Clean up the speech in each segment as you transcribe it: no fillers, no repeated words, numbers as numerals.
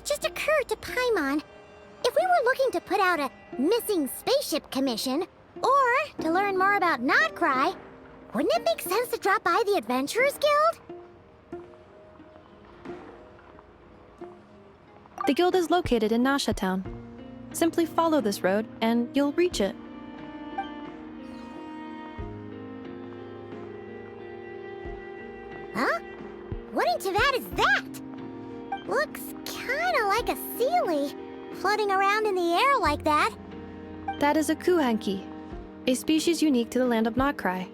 it just occurred to Paimon. If we were looking to put out a missing spaceship commission, or to learn more about Notcry, wouldn't it make sense to drop by the Adventurers Guild? The guild is located in Nasha Town. Simply follow this road, and you'll reach it. Huh? What in Teyvat is that? Looks kinda like a Seelie, floating around in the air like that. That is a Kuhanki, a species unique to the land of Notcry.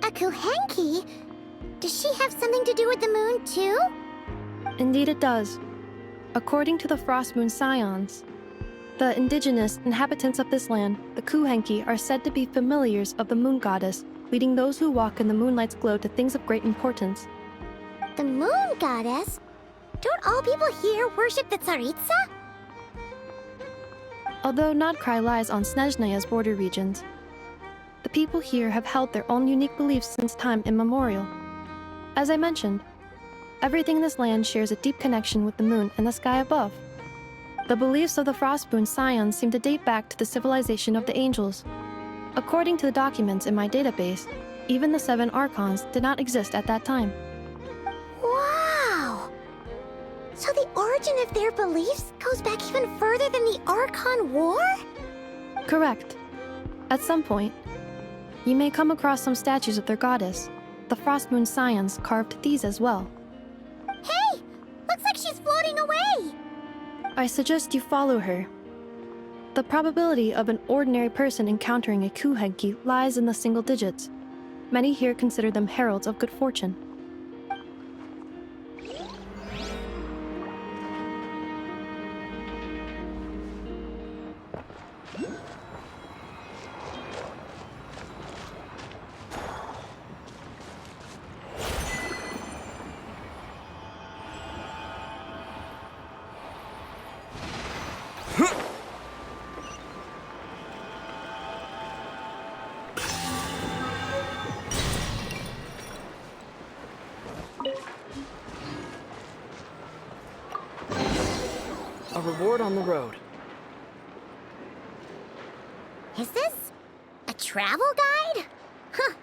A Kuhenki? Does she have something to do with the moon, too? Indeed it does. According to the Frost Moon Scions, the indigenous inhabitants of this land, the Kuhenki, are said to be familiars of the moon goddess, leading those who walk in the moonlight's glow to things of great importance. The moon goddess? Don't all people here worship the Tsaritsa? Although Notcry lies on Snezhnaya's border regions, the people here have held their own unique beliefs since time immemorial. As I mentioned, everything in this land shares a deep connection with the moon and the sky above. The beliefs of the Frostmoon Scions seem to date back to the civilization of the angels. According to the documents in my database, even the 7 Archons did not exist at that time. Wow! So the origin of their beliefs goes back even further than the Archon War? Correct. At some point, you may come across some statues of their goddess. The Frostmoon Scions carved these as well. Hey! Looks like she's floating away! I suggest you follow her. The probability of an ordinary person encountering a Kuhenki lies in the single digits. Many here consider them heralds of good fortune. A reward on the road. Is this a travel guide? Huh.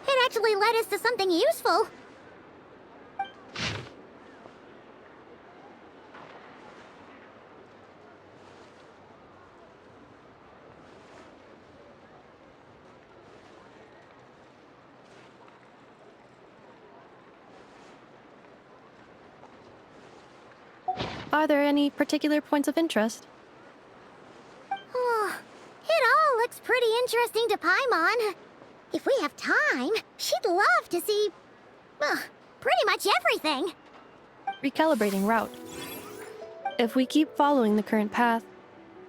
It actually led us to something useful. Are there any particular points of interest? Oh, it all looks pretty interesting to Paimon. If we have time, she'd love to see, pretty much everything. Recalibrating route. If we keep following the current path,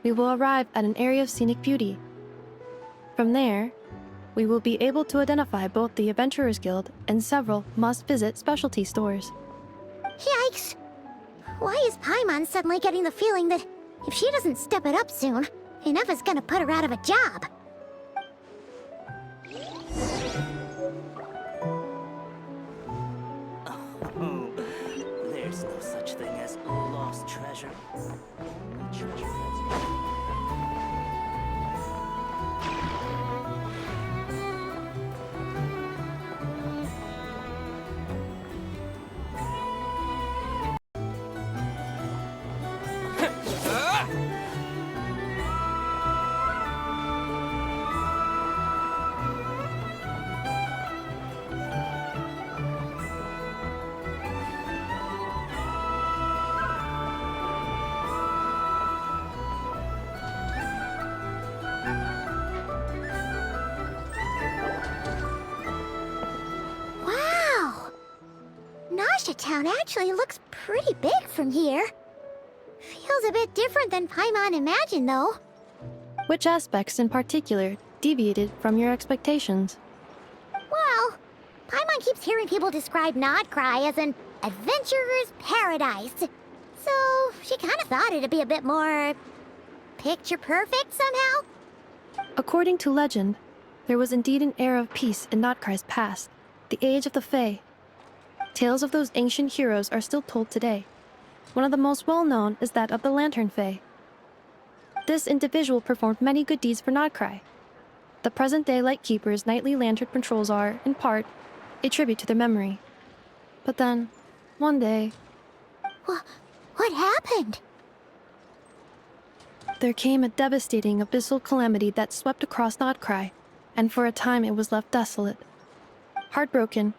we will arrive at an area of scenic beauty. From there, we will be able to identify both the Adventurers Guild and several must-visit specialty stores. Yikes! Why is Paimon suddenly getting the feeling that if she doesn't step it up soon, enough is gonna put her out of a job? Oh, there's no such thing as lost treasure. Treasure that's... Town actually looks pretty big from here. Feels a bit different than Paimon imagined, though. Which aspects in particular deviated from your expectations? Well, Paimon keeps hearing people describe Notcry as an adventurer's paradise. So she kind of thought it'd be a bit more picture perfect somehow. According to legend, there was indeed an era of peace in Notcry's past, the age of the Fae. Tales of those ancient heroes are still told today. One of the most well-known is that of the Lantern Fae. This individual performed many good deeds for Nodcry. The present-day Lightkeeper's nightly lantern patrols are, in part, a tribute to their memory. But then, one day, What happened? there came a devastating abyssal calamity that swept across Nodcry, and for a time it was left desolate. Heartbroken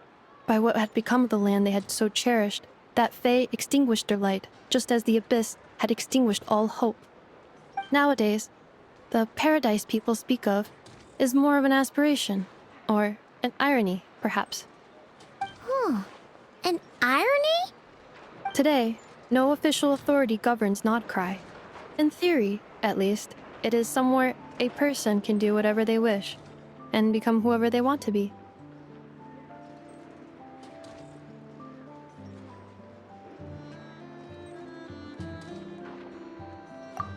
by what had become of the land they had so cherished, that Fae extinguished their light, just as the abyss had extinguished all hope. Nowadays, the paradise people speak of is more of an aspiration, or an irony, perhaps. An irony? Today, no official authority governs Nodcry. In theory, at least, it is somewhere a person can do whatever they wish, and become whoever they want to be.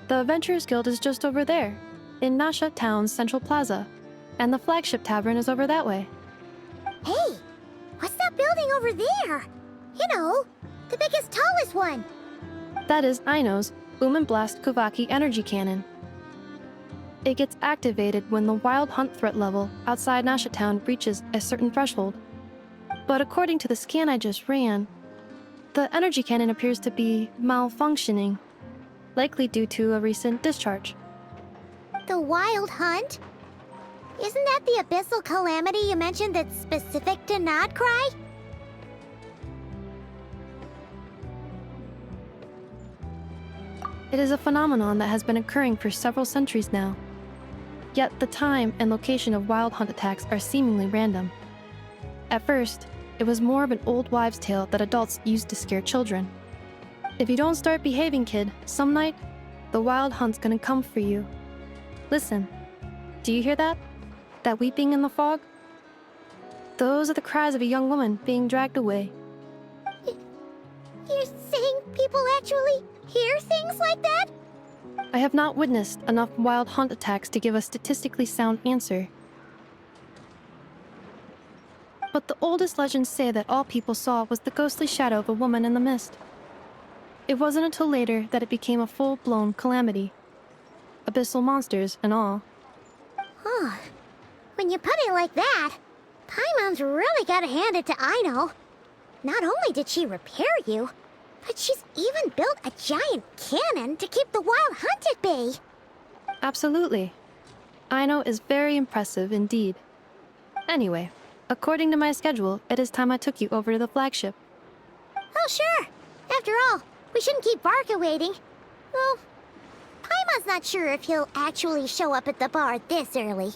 The Adventurers Guild is just over there, in Nasha Town's Central Plaza, and the flagship tavern is over that way. Hey, what's that building over there? You know, the biggest, tallest one. That is Aino's Boom and Blast Kuvaki energy cannon. It gets activated when the wild hunt threat level outside Nasha Town reaches a certain threshold. But according to the scan I just ran, the energy cannon appears to be malfunctioning, likely due to a recent discharge. The wild hunt? Isn't that the abyssal calamity you mentioned that's specific to Nodcry? It is a phenomenon that has been occurring for several centuries now. Yet the time and location of wild hunt attacks are seemingly random. At first, it was more of an old wives' tale that adults used to scare children. If you don't start behaving, kid, some night, the wild hunt's gonna come for you. Listen, do you hear that? That weeping in the fog? Those are the cries of a young woman being dragged away. You're saying people actually hear things like that? I have not witnessed enough wild hunt attacks to give a statistically sound answer. But the oldest legends say that all people saw was the ghostly shadow of a woman in the mist. It wasn't until later that it became a full-blown calamity. Abyssal monsters and all. Huh. When you put it like that, Paimon's really gotta hand it to Aino. Not only did she repair you, but she's even built a giant cannon to keep the wild hunt at bay. Absolutely. Aino is very impressive indeed. Anyway, according to my schedule, it is time I took you over to the flagship. Oh, sure. After all, we shouldn't keep Barca waiting. Well, Paimon's not sure if he'll actually show up at the bar this early.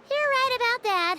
You're right about that.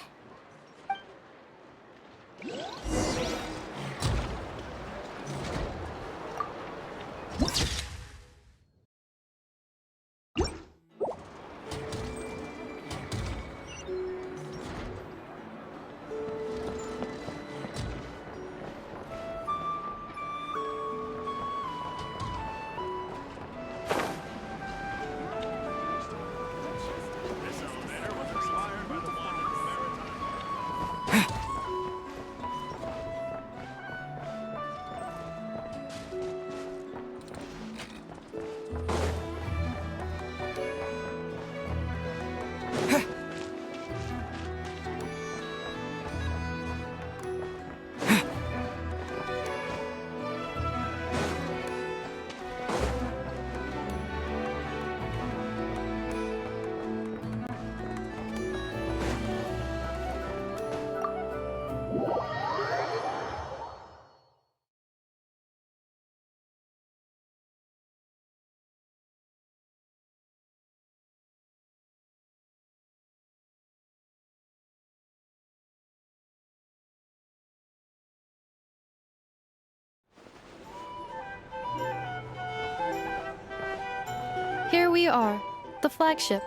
Here we are, the flagship.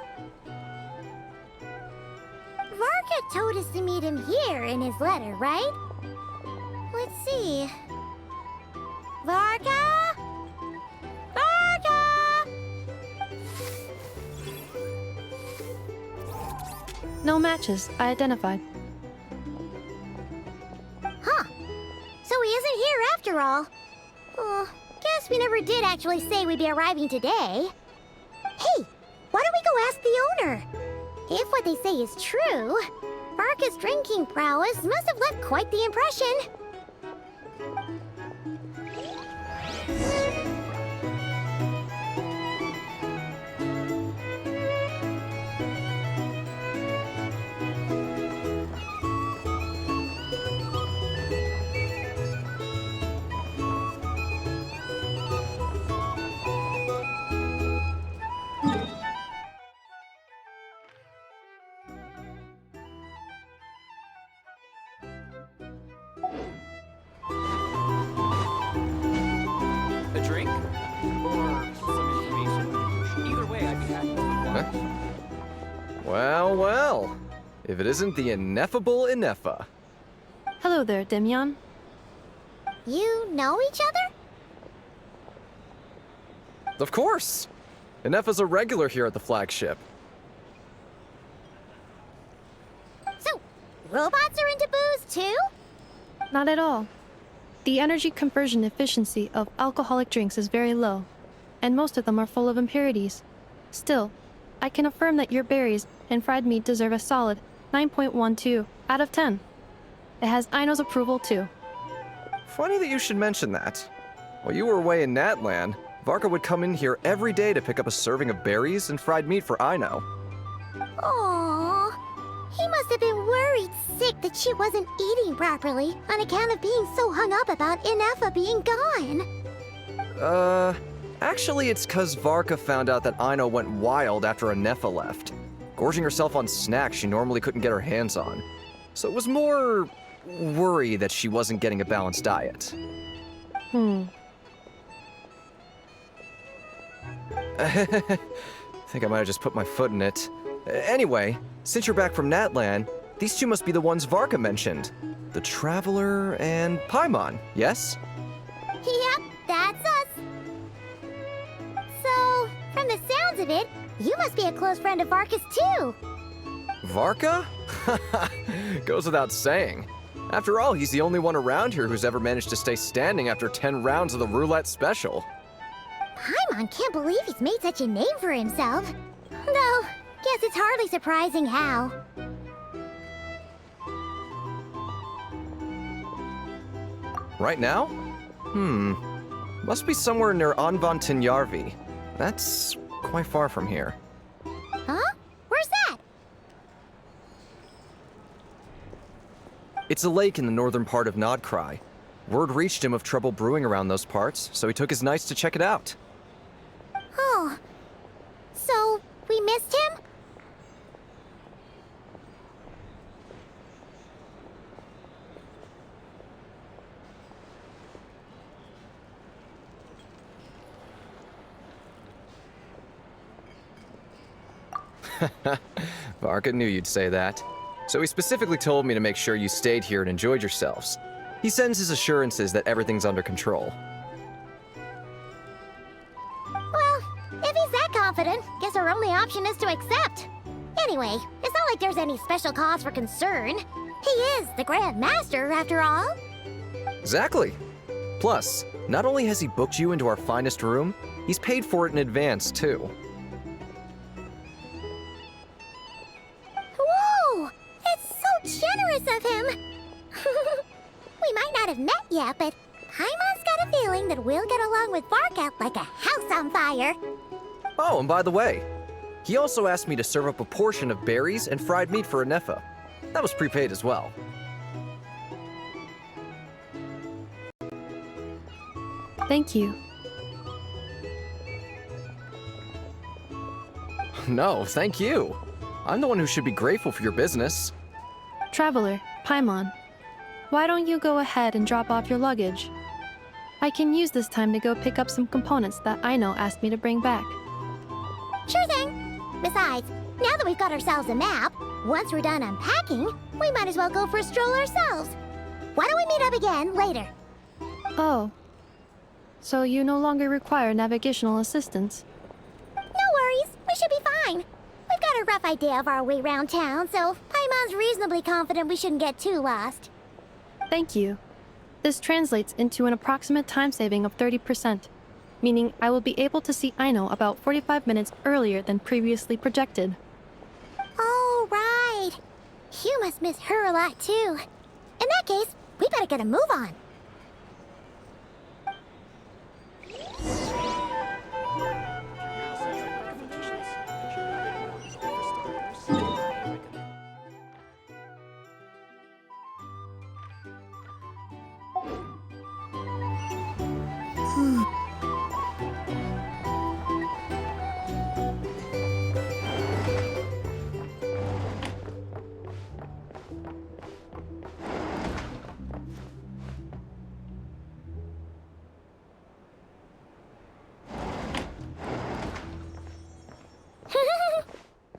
Varka told us to meet him here in his letter, right? Let's see. Varka? Varka! No matches, I identified. Huh. So he isn't here after all. Oh, guess we never did actually say we'd be arriving today. Hey, why don't we go ask the owner? If what they say is true, Varka's drinking prowess must have left quite the impression. A drink? Or some information? Either way, I'd be happy to oblige. Well, well. If it isn't the ineffable Inefa. Hello there, Demyan. You know each other? Of course! Inefa's a regular here at the flagship. So, robots are into booze too? Not at all. The energy conversion efficiency of alcoholic drinks is very low, and most of them are full of impurities. Still, I can affirm that your berries and fried meat deserve a solid 9.12 out of 10. It has Aino's approval too. Funny that you should mention that. While you were away in Natlan, Varka would come in here every day to pick up a serving of berries and fried meat for Aino. Aww. He must have been worried sick that she wasn't eating properly on account of being so hung up about Inefa being gone. Actually it's 'cause Varka found out that Aino went wild after Inefa left, gorging herself on snacks she normally couldn't get her hands on. So it was more worry that she wasn't getting a balanced diet. I think I might have just put my foot in it. Anyway, since you're back from Natlan, these two must be the ones Varka mentioned. The Traveler and Paimon, yes? Yep, that's us. So, from the sounds of it, you must be a close friend of Varka's too. Varka? Goes without saying. After all, he's the only one around here who's ever managed to stay standing after 10 rounds of the roulette special. Paimon can't believe he's made such a name for himself. Though, guess it's hardly surprising how. Right now? Must be somewhere near Anvantinjarvi. That's quite far from here. Huh? Where's that? It's a lake in the northern part of Nodkrai. Word reached him of trouble brewing around those parts, so he took his knights to check it out. Oh. So, we missed him? Varka knew you'd say that. So he specifically told me to make sure you stayed here and enjoyed yourselves. He sends his assurances that everything's under control. Well, if he's that confident, guess our only option is to accept. Anyway, it's not like there's any special cause for concern. He is the Grand Master, after all. Exactly. Plus, not only has he booked you into our finest room, he's paid for it in advance, too. Whoa! It's so generous of him! We might not have met yet, but Paimon's got a feeling that we'll get along with Varka like a house on fire. Oh, and by the way, he also asked me to serve up a portion of berries and fried meat for Inefa. That was prepaid as well. Thank you. No, thank you. I'm the one who should be grateful for your business. Traveler, Paimon, why don't you go ahead and drop off your luggage? I can use this time to go pick up some components that Aino asked me to bring back. Sure thing. Besides, now that we've got ourselves a map, once we're done unpacking, we might as well go for a stroll ourselves. Why don't we meet up again later? Oh. So you no longer require navigational assistance? No worries, we should be fine. We've got got a rough idea of our way around town, so Paimon's reasonably confident we shouldn't get too lost. Thank you. This translates into an approximate time saving of 30%, meaning I will be able to see Aino about 45 minutes earlier than previously projected. Oh, right. You must miss her a lot, too. In that case, we better get a move on.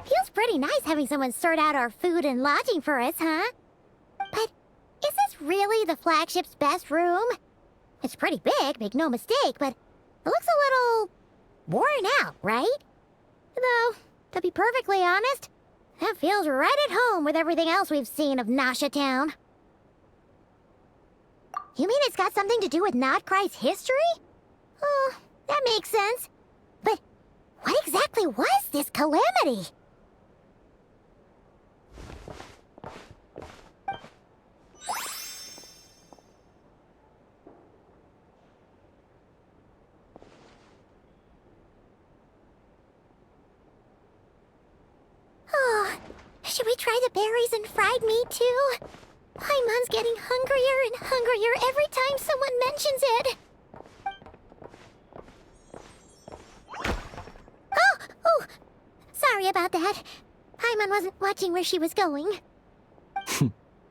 Feels pretty nice having someone sort out our food and lodging for us, huh? But is this really the flagship's best room? It's pretty big, make no mistake, but it looks a little worn out, right? Though, to be perfectly honest, that feels right at home with everything else we've seen of Nasha Town. You mean it's got something to do with Nodcry's history? Oh, that makes sense. But what exactly was this calamity? Oh, should we try the berries and fried meat too? Paimon's getting hungrier and hungrier every time someone mentions it. Oh, sorry about that. Paimon wasn't watching where she was going.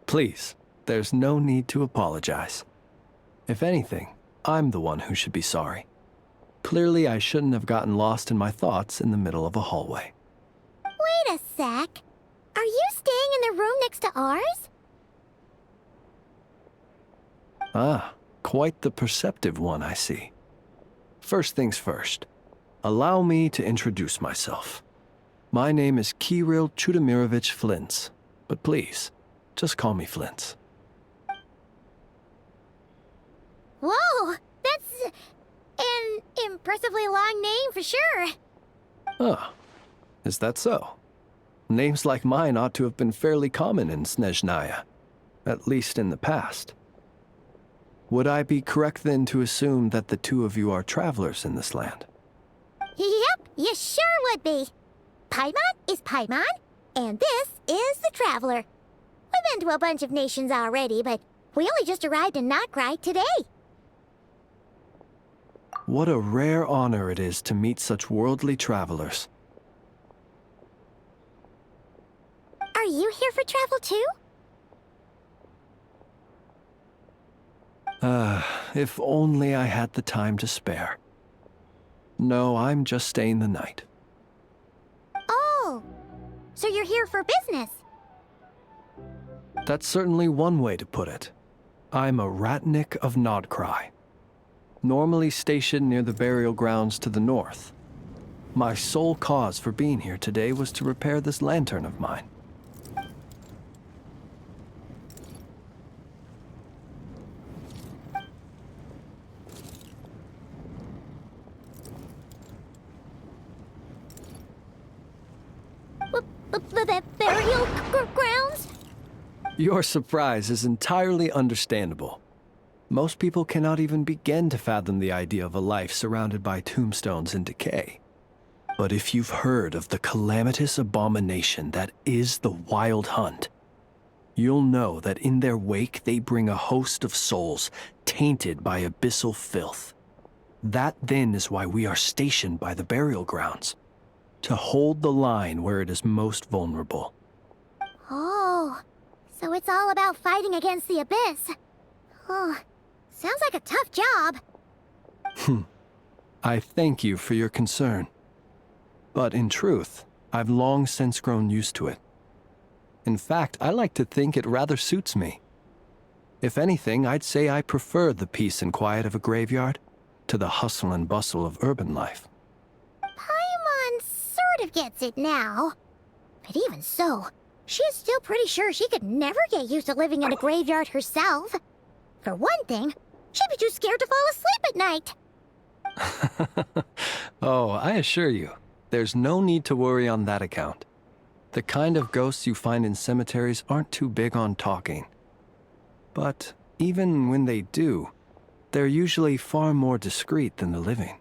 Please, there's no need to apologize. If anything, I'm the one who should be sorry. Clearly, I shouldn't have gotten lost in my thoughts in the middle of a hallway. Wait a sec. Are you staying in the room next to ours? Ah, quite the perceptive one, I see. First things first, allow me to introduce myself. My name is Kirill Chudamirovich Flintz, but please, just call me Flintz. Whoa, that's an impressively long name for sure. Ah, is that so? Names like mine ought to have been fairly common in Snezhnaya, at least in the past. Would I be correct then to assume that the two of you are travelers in this land? Yep, you sure would be. Paimon is Paimon, and this is the Traveler. We've been to a bunch of nations already, but we only just arrived in Nodcry today. What a rare honor it is to meet such worldly travelers. Are you here for travel too? If only I had the time to spare. No, I'm just staying the night. Oh, so you're here for business? That's certainly one way to put it. I'm a Ratnik of Nodcry, normally stationed near the burial grounds to the north. My sole cause for being here today was to repair this lantern of mine. The burial grounds? Your surprise is entirely understandable. Most people cannot even begin to fathom the idea of a life surrounded by tombstones and decay. But if you've heard of the calamitous abomination that is the Wild Hunt, you'll know that in their wake they bring a host of souls tainted by abyssal filth. That then is why we are stationed by the burial grounds, to hold the line where it is most vulnerable. Oh, so it's all about fighting against the abyss. Oh, sounds like a tough job. I thank you for your concern. But in truth, I've long since grown used to it. In fact, I like to think it rather suits me. If anything, I'd say I prefer the peace and quiet of a graveyard to the hustle and bustle of urban life. Paimon sort of gets it now. even so, she is still pretty sure she could never get used to living in a graveyard herself. For one thing, she'd be too scared to fall asleep at night. Oh, I assure you, there's no need to worry on that account. The kind of ghosts you find in cemeteries aren't too big on talking. But even when they do, they're usually far more discreet than the living.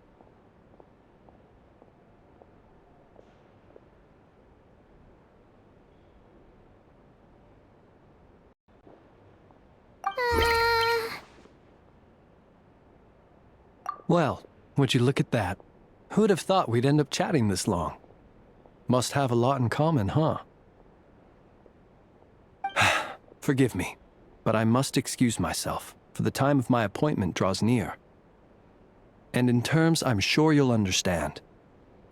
Well, would you look at that? Who'd have thought we'd end up chatting this long? Must have a lot in common, huh? Forgive me, but I must excuse myself, for the time of my appointment draws near. And in terms I'm sure you'll understand,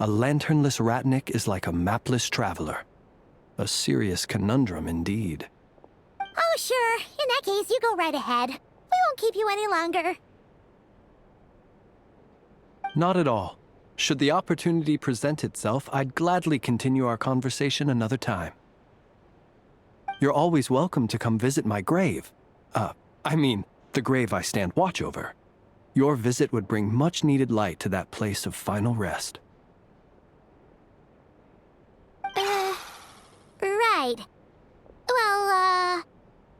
a lanternless ratnik is like a mapless traveler. A serious conundrum indeed. Oh, sure. In that case, you go right ahead. We won't keep you any longer. Not at all. Should the opportunity present itself, I'd gladly continue our conversation another time. You're always welcome to come visit my grave. I mean, the grave I stand watch over. Your visit would bring much-needed light to that place of final rest. Right. Well,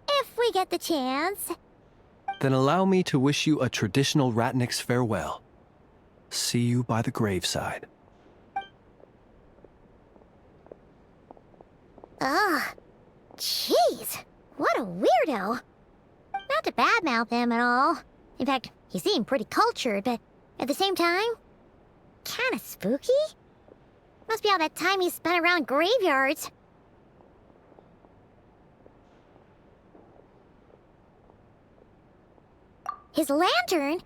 if we get the chance. Then allow me to wish you a traditional ratnik's farewell. See you by the graveside. Ugh. Jeez. What a weirdo. Not to badmouth him at all. In fact, he seemed pretty cultured, but at the same time, kinda spooky? Must be all that time he spent around graveyards. His lantern?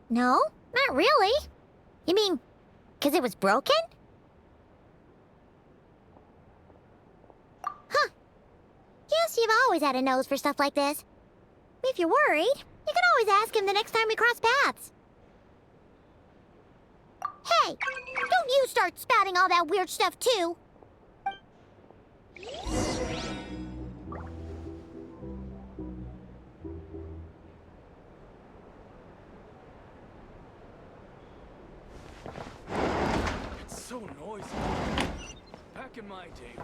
No, not really. You mean, 'cause it was broken? Huh. Guess you've always had a nose for stuff like this. If you're worried, you can always ask him the next time we cross paths. Hey, don't you start spouting all that weird stuff too. It's so noisy. Back in my day,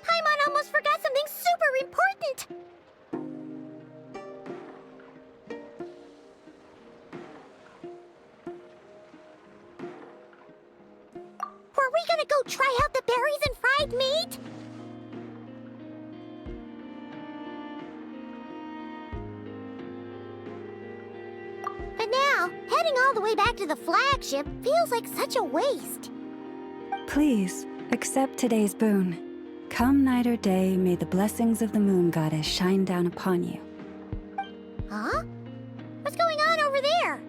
Paimon almost forgot something super important. Were we gonna go try out the berries and fried meat? But now, heading all the way back to the flagship feels like such a waste. Please, accept today's boon. Come night or day, may the blessings of the moon goddess shine down upon you. Huh? What's going on over there?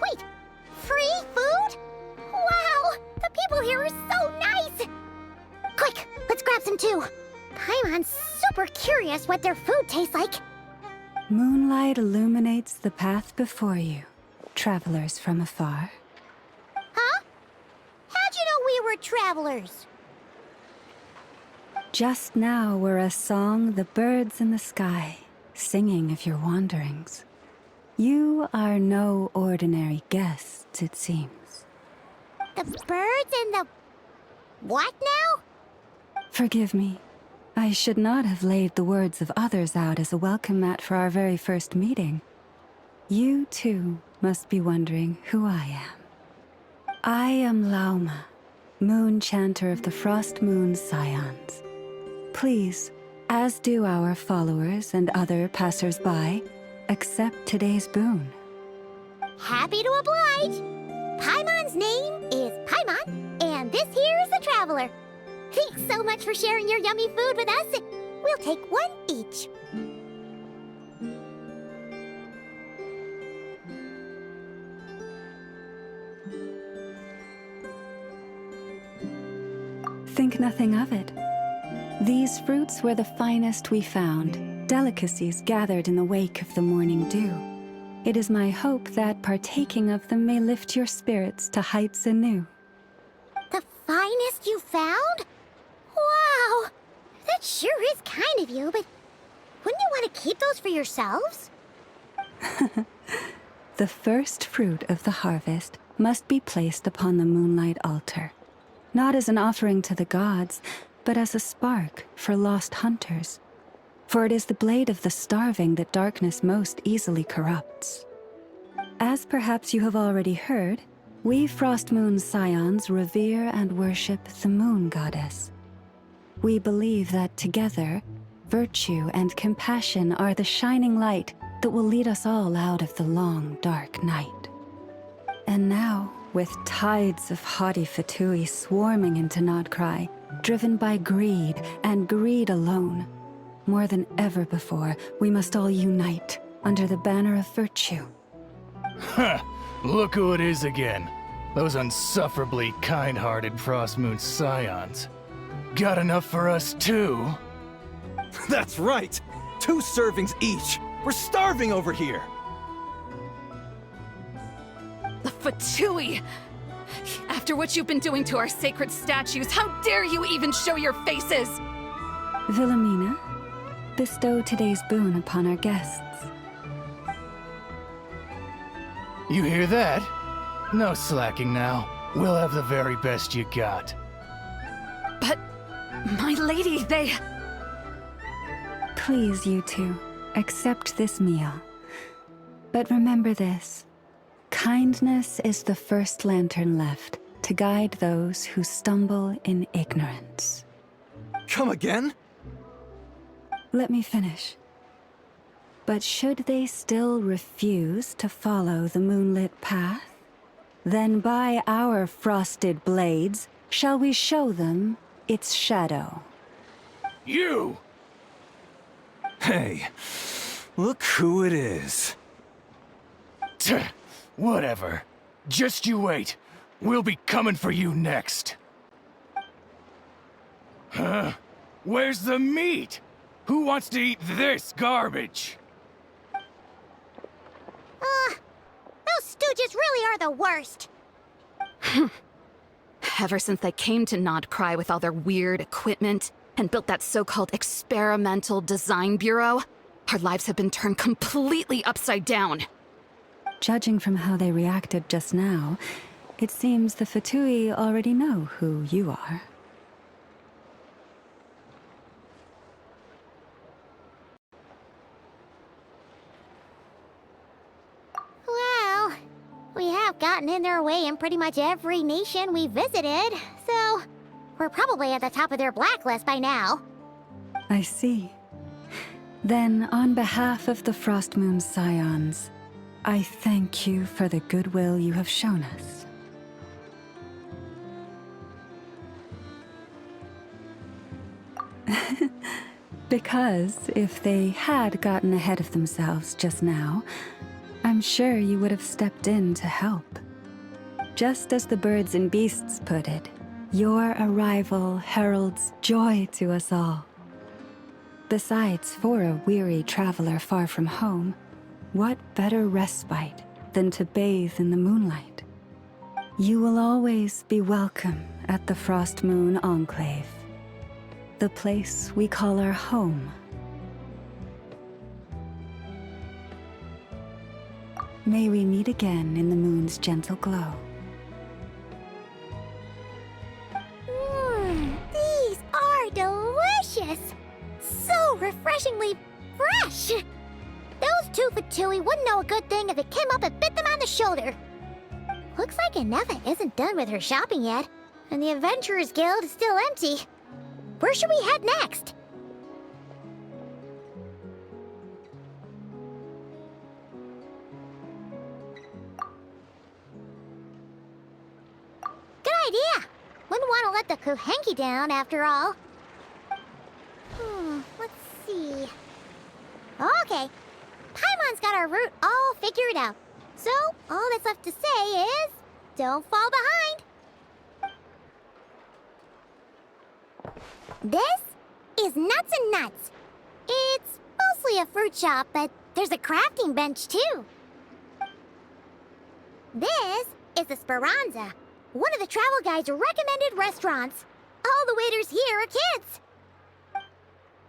Wait, free food? Wow, the people here are so nice! Quick, let's grab some too. Paimon's super curious what their food tastes like. Moonlight illuminates the path before you, travelers from afar. Huh? How'd you know we were travelers? Just now were a song the birds in the sky, singing of your wanderings. You are no ordinary guests, it seems. The birds and the... what now? Forgive me. I should not have laid the words of others out as a welcome mat for our very first meeting. You, too, must be wondering who I am. I am Lauma, moon chanter of the Frost Moon's Scions. Please, as do our followers and other passers-by, accept today's boon. Happy to oblige. Paimon's name is Paimon, and this here is the Traveler. Thanks so much for sharing your yummy food with us. We'll take one each. Think nothing of it. These fruits were the finest we found, delicacies gathered in the wake of the morning dew. It is my hope that partaking of them may lift your spirits to heights anew. The finest you found? Wow! That sure is kind of you, but wouldn't you want to keep those for yourselves? The first fruit of the harvest must be placed upon the moonlight altar, not as an offering to the gods, but as a spark for lost hunters. For it is the blade of the starving that darkness most easily corrupts. As perhaps you have already heard, we Frost Moon's Scions revere and worship the Moon Goddess. We believe that together, virtue and compassion are the shining light that will lead us all out of the long, dark night. And now, with tides of haughty Fatui swarming into Nodcry, driven by greed and greed alone, more than ever before, we must all unite under the banner of virtue. Huh! Look who it is again. Those unsufferably kind-hearted Frost Moon Scions. Got enough for us too? That's right! 2 servings each! We're starving over here! The Fatui! After what you've been doing to our sacred statues, how dare you even show your faces! Wilhelmina, bestow today's boon upon our guests. You hear that? No slacking now. We'll have the very best you got. But, my lady, they... Please, you two, accept this meal. But remember this. Kindness is the first lantern left to guide those who stumble in ignorance. Come again? Let me finish. But should they still refuse to follow the moonlit path, then by our frosted blades shall we show them its shadow. You! Hey, look who it is. Tch, whatever. Just you wait. We'll be coming for you next. Huh? Where's the meat? Who wants to eat this garbage? Those stooges really are the worst. Ever since they came to Nodcry with all their weird equipment and built that so-called experimental design bureau, our lives have been turned completely upside down. Judging from how they reacted just now, it seems the Fatui already know who you are. Well, we have gotten in their way in pretty much every nation we visited, so we're probably at the top of their blacklist by now. I see. Then, on behalf of the Frost Moon Scions, I thank you for the goodwill you have shown us. Because if they had gotten ahead of themselves just now, I'm sure you would have stepped in to help. Just as the birds and beasts put it, your arrival heralds joy to us all. Besides, for a weary traveler far from home, what better respite than to bathe in the moonlight? You will always be welcome at the Frost Moon Enclave, the place we call our home. May we meet again in the moon's gentle glow. These are delicious! So refreshingly fresh! Those two for Tui wouldn't know a good thing if it came up and bit them on the shoulder. Looks like Anefa isn't done with her shopping yet, and the Adventurers Guild is still empty. Where should we head next? Good idea! Wouldn't want to let the Kuhenki down, after all. Let's see. Okay. Paimon's got our route all figured out. So, all that's left to say is, don't fall behind. This is Nuts and Nuts. It's mostly a fruit shop, but there's a crafting bench too. This is the Speranza, one of the travel guide's recommended restaurants. All the waiters here are kids.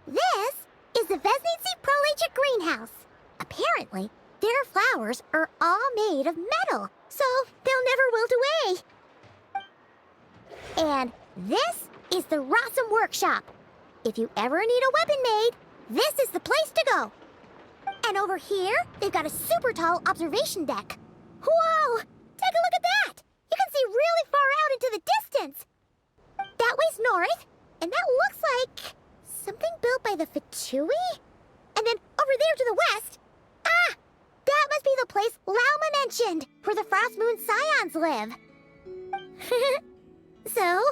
This is the Vesnitsi Prolicha greenhouse. Apparently, their flowers are all made of metal, so they'll never wilt away. And this is the Rossum Workshop. If you ever need a weapon made, this is the place to go. And over here, they've got a super tall observation deck. Whoa! Take a look at that! You can see really far out into the distance. That way's north, and that looks like something built by the Fatui? And then over there to the west, that must be the place Lauma mentioned, where the Frost Moon Scions live. So,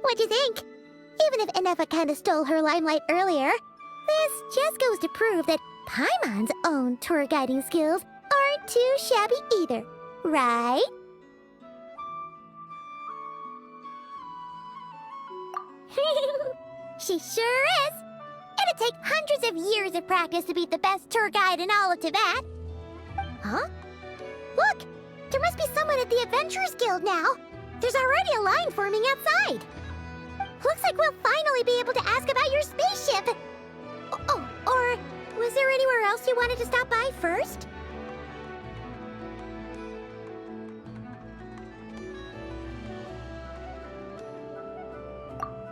what'd you think? Even if Anefa kinda stole her limelight earlier, this just goes to prove that Paimon's own tour guiding skills aren't too shabby either, right? She sure is! It'd take hundreds of years of practice to beat the best tour guide in all of Tibet. Huh? Look! There must be someone at the Adventurers Guild now! There's already a line forming outside! Looks like we'll finally be able to ask about your spaceship! Oh, or was there anywhere else you wanted to stop by first?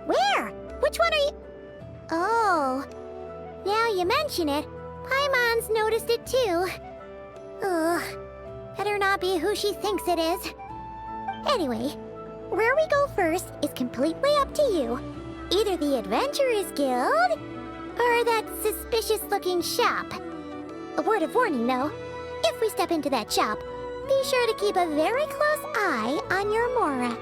Where? Which one are you... Oh, now you mention it, Paimon's noticed it too. Ugh, better not be who she thinks it is. Anyway, where we go first is completely up to you. Either the Adventurers Guild, or that suspicious-looking shop. A word of warning, though. If we step into that shop, be sure to keep a very close eye on your Mora.